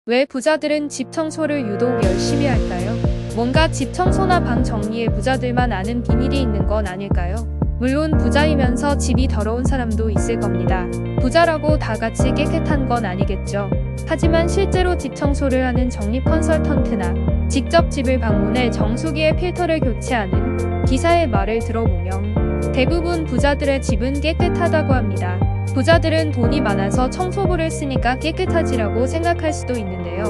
왜 부자들은 집 청소를 유독 열심히 할까요? 뭔가 집 청소나 방 정리에 부자들만 아는 비밀이 있는 건 아닐까요? 물론 부자이면서 집이 더러운 사람도 있을 겁니다. 부자라고 다 같이 깨끗한 건 아니겠죠. 하지만 실제로 집 청소를 하는 정리 컨설턴트나 직접 집을 방문해 정수기의 필터를 교체하는 기사의 말을 들어보면 대부분 부자들의 집은 깨끗하다고 합니다. 부자들은 돈이 많아서 청소부를 쓰니까 깨끗하지라고 생각할 수도 있는데요.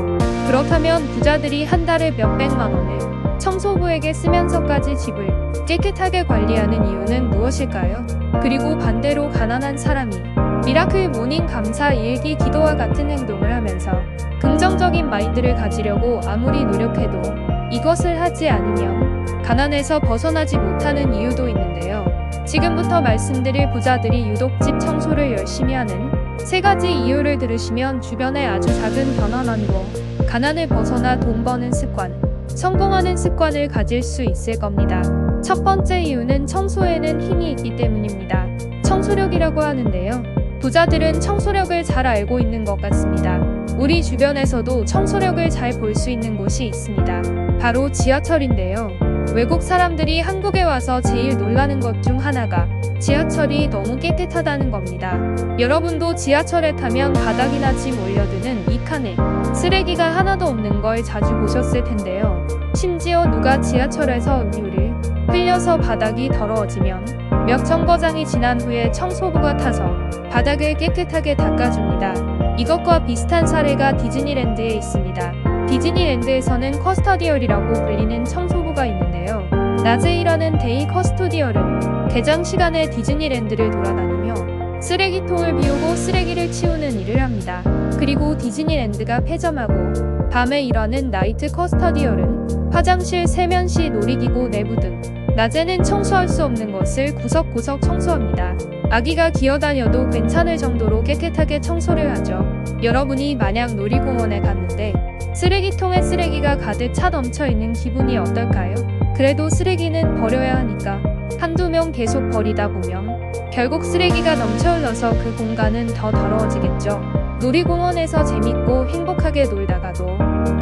그렇다면 부자들이 한 달에 몇백만 원을 청소부에게 쓰면서까지 집을 깨끗하게 관리하는 이유는 무엇일까요? 그리고 반대로 가난한 사람이 미라클 모닝 감사 일기 기도와 같은 행동을 하면서 긍정적인 마인드를 가지려고 아무리 노력해도 이것을 하지 않으면 가난에서 벗어나지 못하는 이유도 있는데요. 지금부터 말씀드릴 부자들이 유독 집 청소를 열심히 하는 3가지 이유를 들으시면 주변에 아주 작은 변화만으로 가난을 벗어나 돈 버는 습관, 성공하는 습관을 가질 수 있을 겁니다. 첫 번째 이유는 청소에는 힘이 있기 때문입니다. 청소력이라고 하는데요. 부자들은 청소력을 잘 알고 있는 것 같습니다. 우리 주변에서도 청소력을 잘 볼 수 있는 곳이 있습니다. 바로 지하철인데요. 외국 사람들이 한국에 와서 제일 놀라는 것 중 하나가 지하철이 너무 깨끗하다는 겁니다. 여러분도 지하철에 타면 바닥이나 짐 올려두는 이 칸에 쓰레기가 하나도 없는 걸 자주 보셨을 텐데요. 심지어 누가 지하철에서 음료를 흘려서 바닥이 더러워지면 몇 정거장이 지난 후에 청소부가 타서 바닥을 깨끗하게 닦아줍니다. 이것과 비슷한 사례가 디즈니랜드에 있습니다. 디즈니랜드에서는 커스터디얼이라고 불리는 청소부가 있는데요. 낮에 일하는 데이 커스토디얼은 개장 시간에 디즈니랜드를 돌아다니며 쓰레기통을 비우고 쓰레기를 치우는 일을 합니다. 그리고 디즈니랜드가 폐점하고 밤에 일하는 나이트 커스터디얼은 화장실, 세면시, 놀이기구 내부 등 낮에는 청소할 수 없는 것을 구석구석 청소합니다. 아기가 기어다녀도 괜찮을 정도로 깨끗하게 청소를 하죠. 여러분이 만약 놀이공원에 갔는데 쓰레기통에 쓰레기가 가득 차 넘쳐 있는 기분이 어떨까요? 그래도 쓰레기는 버려야 하니까 한두 명 계속 버리다 보면 결국 쓰레기가 넘쳐 흘러서 그 공간은 더 더러워지겠죠. 놀이공원에서 재밌고 행복하게 놀다가도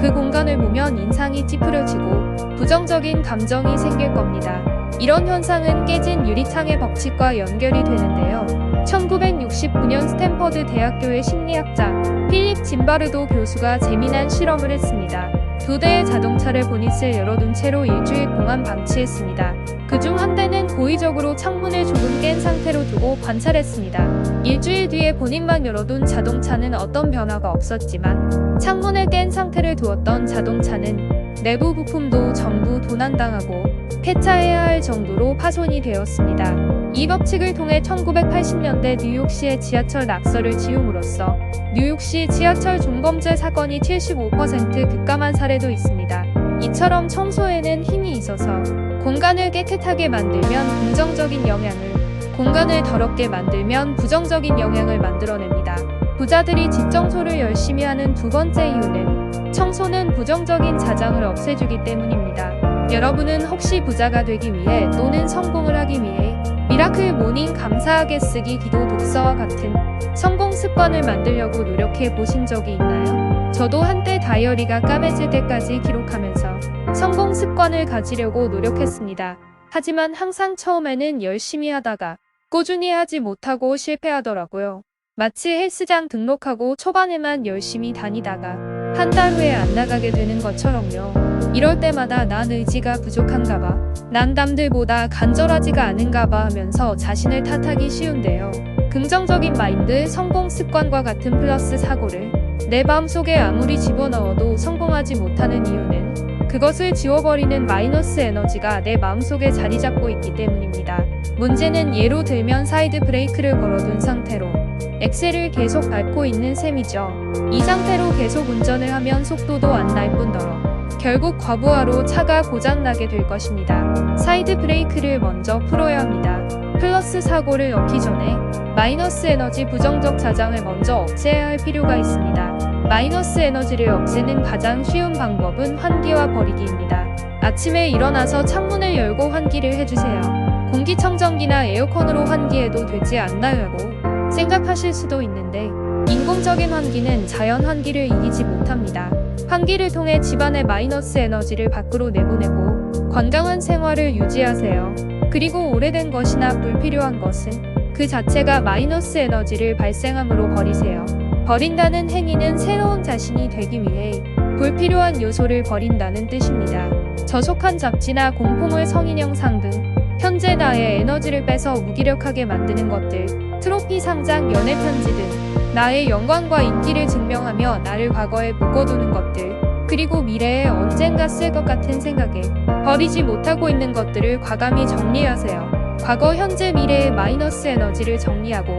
그 공간을 보면 인상이 찌푸려지고 부정적인 감정이 생길 겁니다. 이런 현상은 깨진 유리창의 법칙과 연결이 되는데요. 1969년 스탠퍼드 대학교의 심리학자 필립 짐바르도 교수가 재미난 실험을 했습니다. 2대의 자동차를 보닛을 열어둔 채로 일주일 동안 방치했습니다. 그중 한 대는 고의적으로 창문을 조금 깬 상태로 두고 관찰했습니다. 일주일 뒤에 보닛만 열어둔 자동차는 어떤 변화가 없었지만 창문을 깬 상태를 두었던 자동차는 내부 부품도 전부 도난당하고 폐차해야 할 정도로 파손이 되었습니다. 이 법칙을 통해 1980년대 뉴욕시의 지하철 낙서를 지움으로써 뉴욕시 지하철 중범죄 사건이 75% 급감한 사례도 있습니다. 이처럼 청소에는 힘이 있어서 공간을 깨끗하게 만들면 긍정적인 영향을, 공간을 더럽게 만들면 부정적인 영향을 만들어냅니다. 부자들이 집 청소를 열심히 하는 2번째 이유는 청소는 부정적인 자장을 없애주기 때문입니다. 여러분은 혹시 부자가 되기 위해 또는 성공을 하기 위해 미라클 모닝 감사하게 쓰기 기도 독서와 같은 성공 습관을 만들려고 노력해 보신 적이 있나요? 저도 한때 다이어리가 까매질 때까지 기록하면서 성공 습관을 가지려고 노력했습니다. 하지만 항상 처음에는 열심히 하다가 꾸준히 하지 못하고 실패하더라고요. 마치 헬스장 등록하고 초반에만 열심히 다니다가 한 달 후에 안 나가게 되는 것처럼요. 이럴 때마다 난 의지가 부족한가 봐, 난 남들보다 간절하지가 않은가 봐 하면서 자신을 탓하기 쉬운데요. 긍정적인 마인드, 성공 습관과 같은 플러스 사고를 내 마음속에 아무리 집어넣어도 성공하지 못하는 이유는 그것을 지워버리는 마이너스 에너지가 내 마음속에 자리 잡고 있기 때문입니다. 문제는 예로 들면 사이드 브레이크를 걸어둔 상태로 엑셀을 계속 밟고 있는 셈이죠. 이 상태로 계속 운전을 하면 속도도 안 날 뿐더러 결국 과부하로 차가 고장나게 될 것입니다. 사이드 브레이크를 먼저 풀어야 합니다. 플러스 사고를 넣기 전에 마이너스 에너지 부정적 자장을 먼저 없애야 할 필요가 있습니다. 마이너스 에너지를 없애는 가장 쉬운 방법은 환기와 버리기입니다. 아침에 일어나서 창문을 열고 환기를 해주세요. 공기청정기나 에어컨으로 환기해도 되지 않나요? 라고 생각하실 수도 있는데 인공적인 환기는 자연 환기를 이기지 못합니다. 환기를 통해 집안의 마이너스 에너지를 밖으로 내보내고 건강한 생활을 유지하세요. 그리고 오래된 것이나 불필요한 것은 그 자체가 마이너스 에너지를 발생함으로 버리세요. 버린다는 행위는 새로운 자신이 되기 위해 불필요한 요소를 버린다는 뜻입니다. 저속한 잡지나 공포물 성인 영상 등 현재 나의 에너지를 빼서 무기력하게 만드는 것들, 트로피 상장, 연애 편지 등 나의 영광과 인기를 증명하며 나를 과거에 묶어두는 것들, 그리고 미래에 언젠가 쓸 것 같은 생각에 버리지 못하고 있는 것들을 과감히 정리하세요. 과거, 현재, 미래의 마이너스 에너지를 정리하고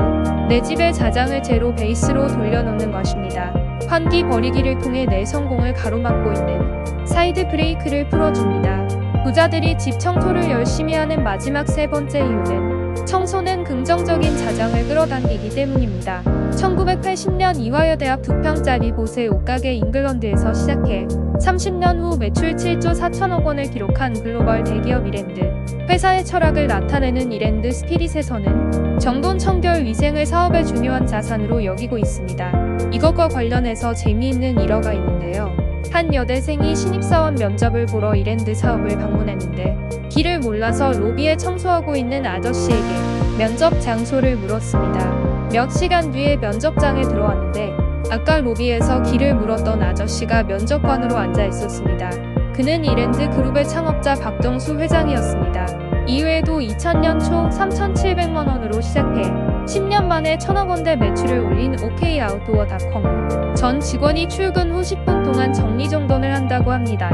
내 집의 자장을 제로 베이스로 돌려놓는 것입니다. 환기 버리기를 통해 내 성공을 가로막고 있는 사이드 브레이크를 풀어줍니다. 부자들이 집 청소를 열심히 하는 마지막 세 번째 이유는 청소는 긍정적인 자장을 끌어당기기 때문입니다. 1980년 이화여대학 2평짜리 보세 옷가게 잉글랜드에서 시작해 30년 후 매출 7조 4천억 원을 기록한 글로벌 대기업 이랜드. 회사의 철학을 나타내는 이랜드 스피릿에서는 정돈, 청결, 위생을 사업의 중요한 자산으로 여기고 있습니다. 이것과 관련해서 재미있는 일화가 있는데요. 한 여대생이 신입사원 면접을 보러 이랜드 사업을 방문했는데 길을 몰라서 로비에 청소하고 있는 아저씨에게 면접 장소를 물었습니다. 몇 시간 뒤에 면접장에 들어왔는데 아까 로비에서 길을 물었던 아저씨가 면접관으로 앉아 있었습니다. 그는 이랜드 그룹의 창업자 박정수 회장이었습니다. 이외에도 2000년 초 3,700만 원으로 시작해 10년 만에 1,000억 원대 매출을 올린 OK아웃도어닷컴은 전 직원이 출근 후 10분 동안 정리정돈을 한다고 합니다.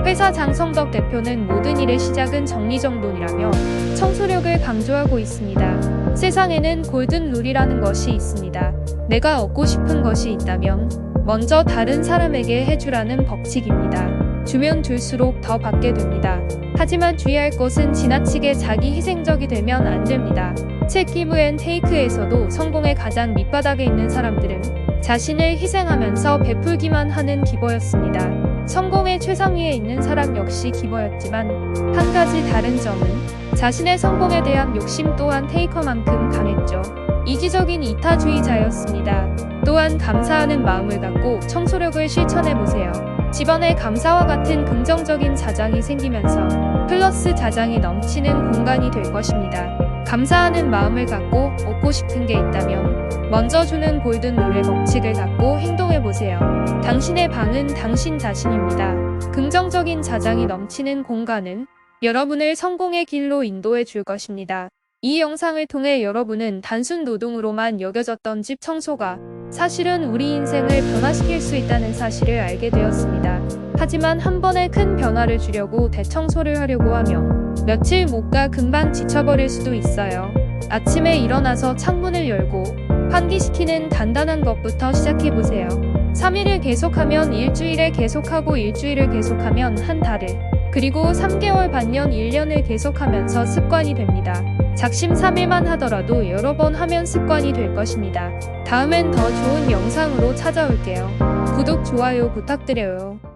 회사 장성덕 대표는 모든 일의 시작은 정리정돈이라며 청소력을 강조하고 있습니다. 세상에는 골든 룰이라는 것이 있습니다. 내가 얻고 싶은 것이 있다면 먼저 다른 사람에게 해주라는 법칙입니다. 주면 줄수록 더 받게 됩니다. 하지만 주의할 것은 지나치게 자기 희생적이 되면 안 됩니다. 책 기브 앤 테이크에서도 성공의 가장 밑바닥에 있는 사람들은 자신을 희생하면서 베풀기만 하는 기버였습니다. 성공의 최상위에 있는 사람 역시 기버였지만 한 가지 다른 점은 자신의 성공에 대한 욕심 또한 테이커만큼 강했죠. 이기적인 이타주의자였습니다. 또한 감사하는 마음을 갖고 청소력을 실천해보세요. 집안에 감사와 같은 긍정적인 자장이 생기면서 플러스 자장이 넘치는 공간이 될 것입니다. 감사하는 마음을 갖고 얻고 싶은 게 있다면 먼저 주는 골든 룰의 법칙을 갖고 행동해보세요. 당신의 방은 당신 자신입니다. 긍정적인 자장이 넘치는 공간은 여러분을 성공의 길로 인도해 줄 것입니다. 이 영상을 통해 여러분은 단순 노동으로만 여겨졌던 집 청소가 사실은 우리 인생을 변화시킬 수 있다는 사실을 알게 되었습니다. 하지만 한 번에 큰 변화를 주려고 대청소를 하려고 하면 며칠 못 가 금방 지쳐버릴 수도 있어요. 아침에 일어나서 창문을 열고 환기시키는 간단한 것부터 시작해보세요. 3일을 계속하면 일주일에 계속하고 일주일을 계속하면 한 달을, 그리고 3개월, 반년, 1년을 계속하면서 습관이 됩니다. 작심 3일만 하더라도 여러 번 하면 습관이 될 것입니다. 다음엔 더 좋은 영상으로 찾아올게요. 구독, 좋아요 부탁드려요.